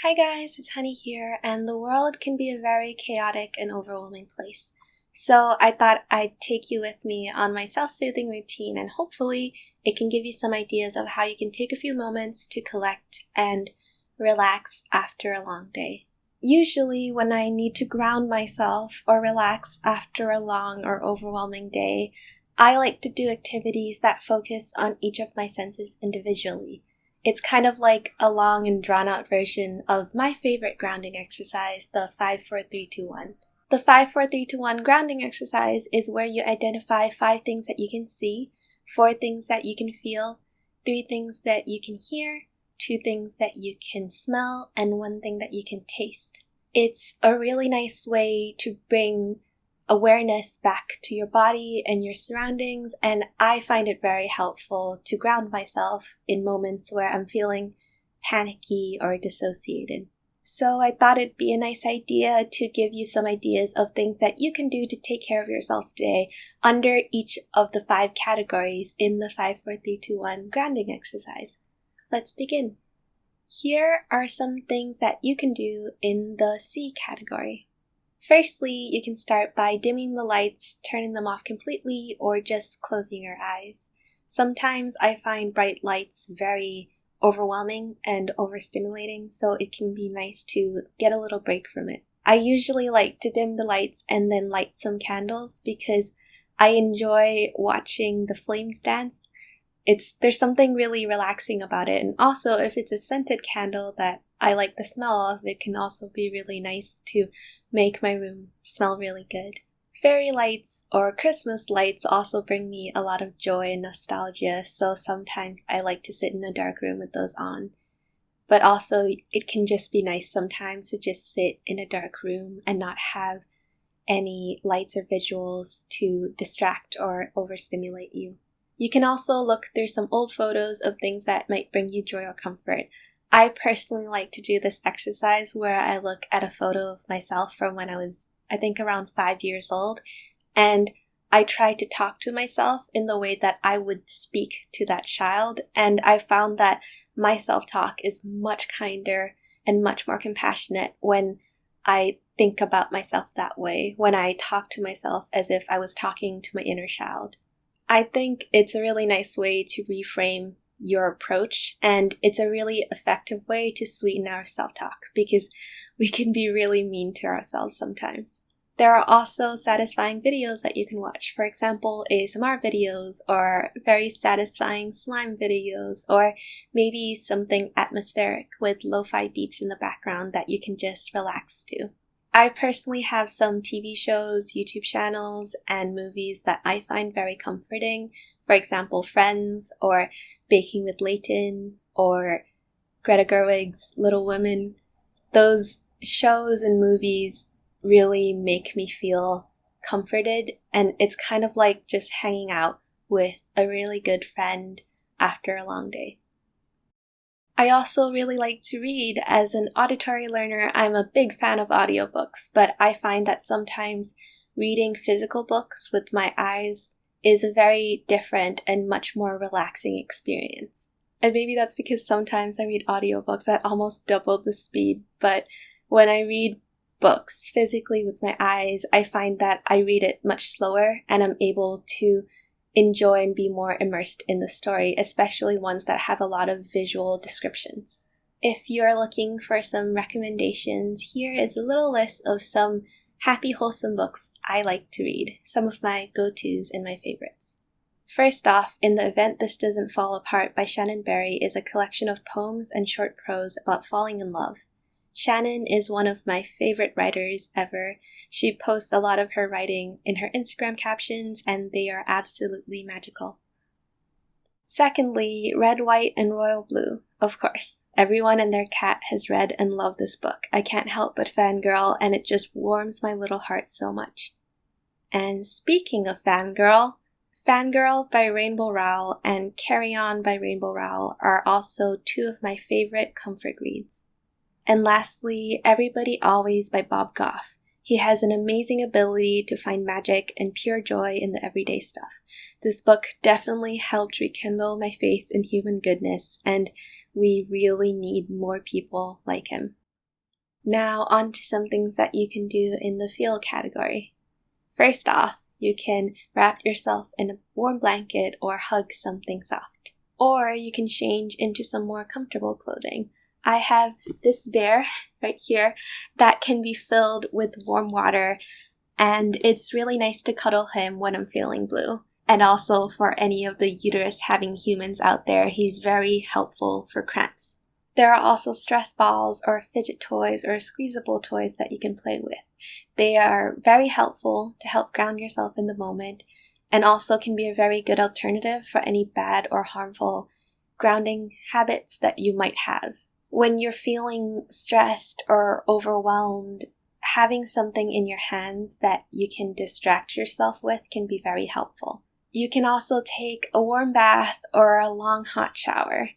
Hi guys, it's Honey here, and the world can be a very chaotic and overwhelming place. So I thought I'd take you with me on my self-soothing routine, and hopefully it can give you some ideas of how you can take a few moments to collect and relax after a long day. Usually when I need to ground myself or relax after a long or overwhelming day, I like to do activities that focus on each of my senses individually. It's kind of like a long and drawn out version of my favorite grounding exercise, the 5-4-3-2-1. The 5-4-3-2-1 grounding exercise is where you identify 5 things that you can see, 4 things that you can feel, 3 things that you can hear, 2 things that you can smell, and 1 thing that you can taste. It's a really nice way to bring awareness back to your body and your surroundings, and I find it very helpful to ground myself in moments where I'm feeling panicky or dissociated. So I thought it'd be a nice idea to give you some ideas of things that you can do to take care of yourselves today under each of the 5 categories in the 5-4-3-2-1 grounding exercise. Let's begin. Here are some things that you can do in the C category. Firstly, you can start by dimming the lights, turning them off completely, or just closing your eyes. Sometimes I find bright lights very overwhelming and overstimulating, so it can be nice to get a little break from it. I usually like to dim the lights and then light some candles because I enjoy watching the flames dance. There's something really relaxing about it, and also if it's a scented candle that I like the smell of, it can also be really nice to make my room smell really good. Fairy lights or Christmas lights also bring me a lot of joy and nostalgia, so sometimes I like to sit in a dark room with those on. But also it can just be nice sometimes to just sit in a dark room and not have any lights or visuals to distract or overstimulate you. You can also look through some old photos of things that might bring you joy or comfort. I personally like to do this exercise where I look at a photo of myself from when I was, I think, around 5 years old, and I try to talk to myself in the way that I would speak to that child, and I found that my self-talk is much kinder and much more compassionate when I think about myself that way, when I talk to myself as if I was talking to my inner child. I think it's a really nice way to reframe your approach, and it's a really effective way to sweeten our self-talk because we can be really mean to ourselves sometimes. There are also satisfying videos that you can watch, for example ASMR videos or very satisfying slime videos, or maybe something atmospheric with lo-fi beats in the background that you can just relax to. I personally have some TV shows, YouTube channels, and movies that I find very comforting. For example, Friends, or Baking with Leighton, or Greta Gerwig's Little Women. Those shows and movies really make me feel comforted, and it's kind of like just hanging out with a really good friend after a long day. I also really like to read. As an auditory learner, I'm a big fan of audiobooks, but I find that sometimes reading physical books with my eyes is a very different and much more relaxing experience. And maybe that's because sometimes I read audiobooks at almost double the speed, but when I read books physically with my eyes, I find that I read it much slower and I'm able to enjoy and be more immersed in the story, especially ones that have a lot of visual descriptions. If you're looking for some recommendations, here is a little list of some happy, wholesome books I like to read, some of my go-tos and my favorites. First off, In the Event This Doesn't Fall Apart by Shannon Berry is a collection of poems and short prose about falling in love. Shannon is one of my favorite writers ever. She posts a lot of her writing in her Instagram captions, and they are absolutely magical. Secondly, Red, White, and Royal Blue. Of course, everyone and their cat has read and loved this book. I can't help but fangirl, and it just warms my little heart so much. And speaking of fangirl, Fangirl by Rainbow Rowell and Carry On by Rainbow Rowell are also 2 of my favorite comfort reads. And lastly, Everybody Always by Bob Goff. He has an amazing ability to find magic and pure joy in the everyday stuff. This book definitely helped rekindle my faith in human goodness, and we really need more people like him. Now on to some things that you can do in the feel category. First off, you can wrap yourself in a warm blanket or hug something soft. Or you can change into some more comfortable clothing. I have this bear right here that can be filled with warm water, and it's really nice to cuddle him when I'm feeling blue. And also for any of the uterus-having humans out there, he's very helpful for cramps. There are also stress balls or fidget toys or squeezable toys that you can play with. They are very helpful to help ground yourself in the moment, and also can be a very good alternative for any bad or harmful grounding habits that you might have. When you're feeling stressed or overwhelmed, having something in your hands that you can distract yourself with can be very helpful. You can also take a warm bath or a long hot shower.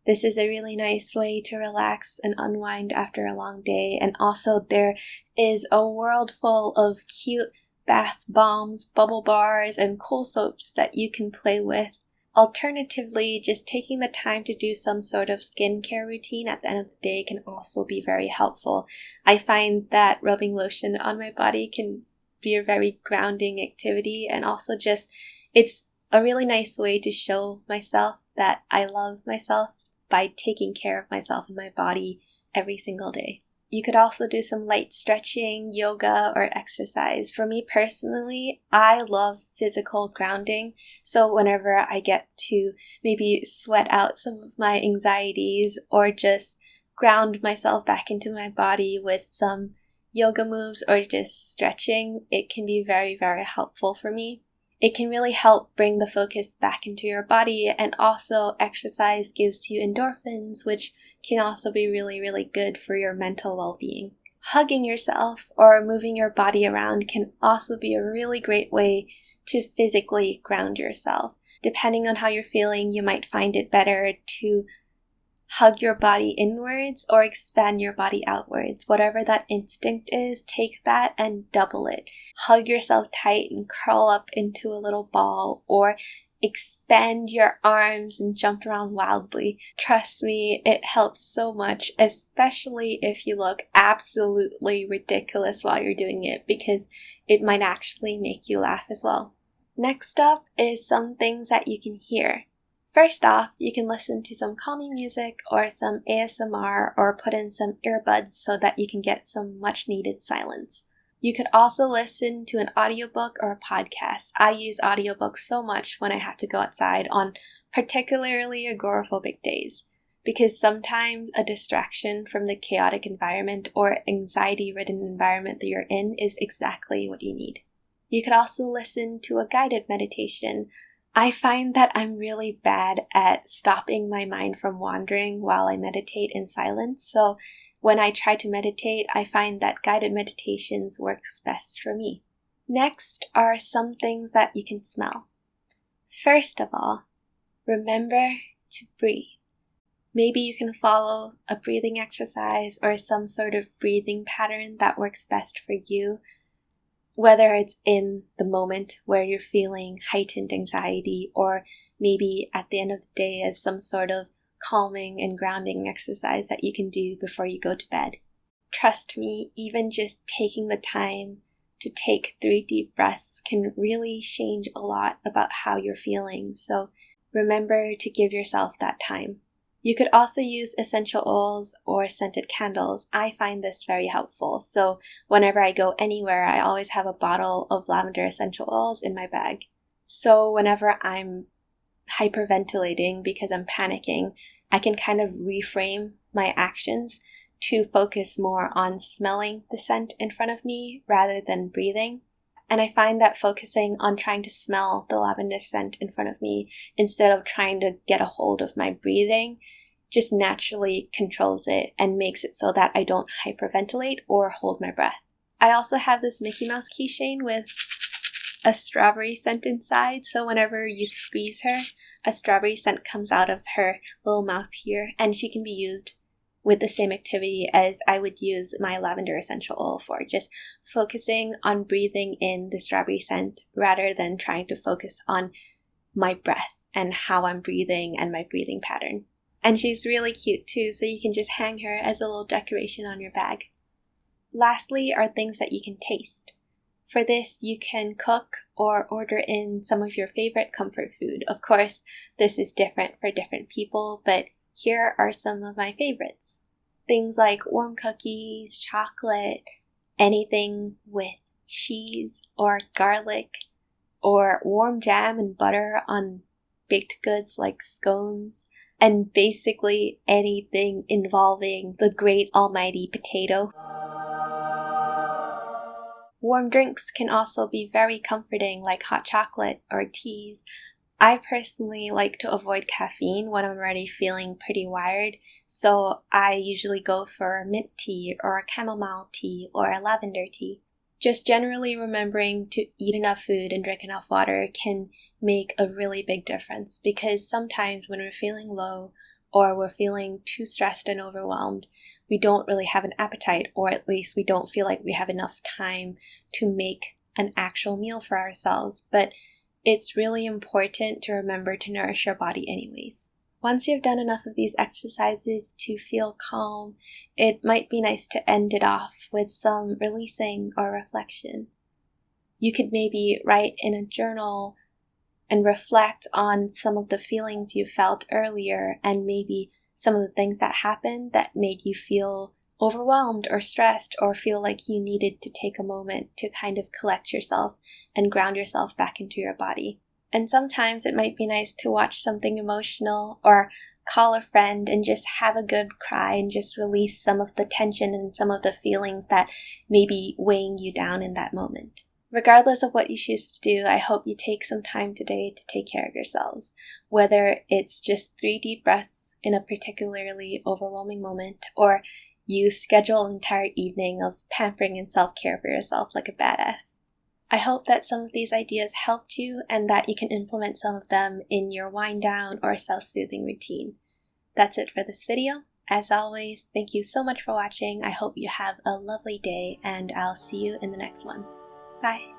This is a really nice way to relax and unwind after a long day, and also there is a world full of cute bath bombs, bubble bars, and cool soaps that you can play with. Alternatively, just taking the time to do some sort of skincare routine at the end of the day can also be very helpful. I find that rubbing lotion on my body can be a very grounding activity, and also just it's a really nice way to show myself that I love myself by taking care of myself and my body every single day. You could also do some light stretching, yoga, or exercise. For me personally, I love physical grounding. So whenever I get to maybe sweat out some of my anxieties or just ground myself back into my body with some yoga moves or just stretching, it can be very, very helpful for me. It can really help bring the focus back into your body, and also exercise gives you endorphins, which can also be really, really good for your mental well-being. Hugging yourself or moving your body around can also be a really great way to physically ground yourself. Depending on how you're feeling, you might find it better to hug your body inwards or expand your body outwards. Whatever that instinct is, take that and double it. Hug yourself tight and curl up into a little ball, or expand your arms and jump around wildly. Trust me, it helps so much, especially if you look absolutely ridiculous while you're doing it, because it might actually make you laugh as well. Next up is some things that you can hear. First off, you can listen to some calming music or some ASMR, or put in some earbuds so that you can get some much needed silence. You could also listen to an audiobook or a podcast. I use audiobooks so much when I have to go outside on particularly agoraphobic days, because sometimes a distraction from the chaotic environment or anxiety-ridden environment that you're in is exactly what you need. You could also listen to a guided meditation. I find that I'm really bad at stopping my mind from wandering while I meditate in silence, so when I try to meditate, I find that guided meditations works best for me. Next are some things that you can smell. First of all, remember to breathe. Maybe you can follow a breathing exercise or some sort of breathing pattern that works best for you, whether it's in the moment where you're feeling heightened anxiety, or maybe at the end of the day as some sort of calming and grounding exercise that you can do before you go to bed. Trust me, even just taking the time to take 3 deep breaths can really change a lot about how you're feeling, so remember to give yourself that time. You could also use essential oils or scented candles. I find this very helpful. So whenever I go anywhere, I always have a bottle of lavender essential oils in my bag. So whenever I'm hyperventilating because I'm panicking, I can kind of reframe my actions to focus more on smelling the scent in front of me rather than breathing. And I find that focusing on trying to smell the lavender scent in front of me instead of trying to get a hold of my breathing just naturally controls it and makes it so that I don't hyperventilate or hold my breath. I also have this Mickey Mouse keychain with a strawberry scent inside, so whenever you squeeze her, a strawberry scent comes out of her little mouth here, and she can be used with the same activity as I would use my lavender essential oil for, just focusing on breathing in the strawberry scent rather than trying to focus on my breath and how I'm breathing and my breathing pattern. And she's really cute too, so you can just hang her as a little decoration on your bag. Lastly are things that you can taste. For this, you can cook or order in some of your favorite comfort food. Of course, this is different for different people, but here are some of my favorites. Things like warm cookies, chocolate, anything with cheese or garlic, or warm jam and butter on baked goods like scones, and basically anything involving the great almighty potato. Warm drinks can also be very comforting, like hot chocolate or teas. I personally like to avoid caffeine when I'm already feeling pretty wired, so I usually go for mint tea or a chamomile tea or a lavender tea. Just generally remembering to eat enough food and drink enough water can make a really big difference, because sometimes when we're feeling low or we're feeling too stressed and overwhelmed, we don't really have an appetite, or at least we don't feel like we have enough time to make an actual meal for ourselves. But it's really important to remember to nourish your body anyways. Once you've done enough of these exercises to feel calm, it might be nice to end it off with some releasing or reflection. You could maybe write in a journal and reflect on some of the feelings you felt earlier, and maybe some of the things that happened that made you feel overwhelmed or stressed, or feel like you needed to take a moment to kind of collect yourself and ground yourself back into your body. And sometimes it might be nice to watch something emotional or call a friend and just have a good cry and just release some of the tension and some of the feelings that may be weighing you down in that moment. Regardless of what you choose to do, I hope you take some time today to take care of yourselves, whether it's just 3 deep breaths in a particularly overwhelming moment, or you schedule an entire evening of pampering and self-care for yourself like a badass. I hope that some of these ideas helped you and that you can implement some of them in your wind down or self-soothing routine. That's it for this video. As always, thank you so much for watching. I hope you have a lovely day, and I'll see you in the next one. Bye.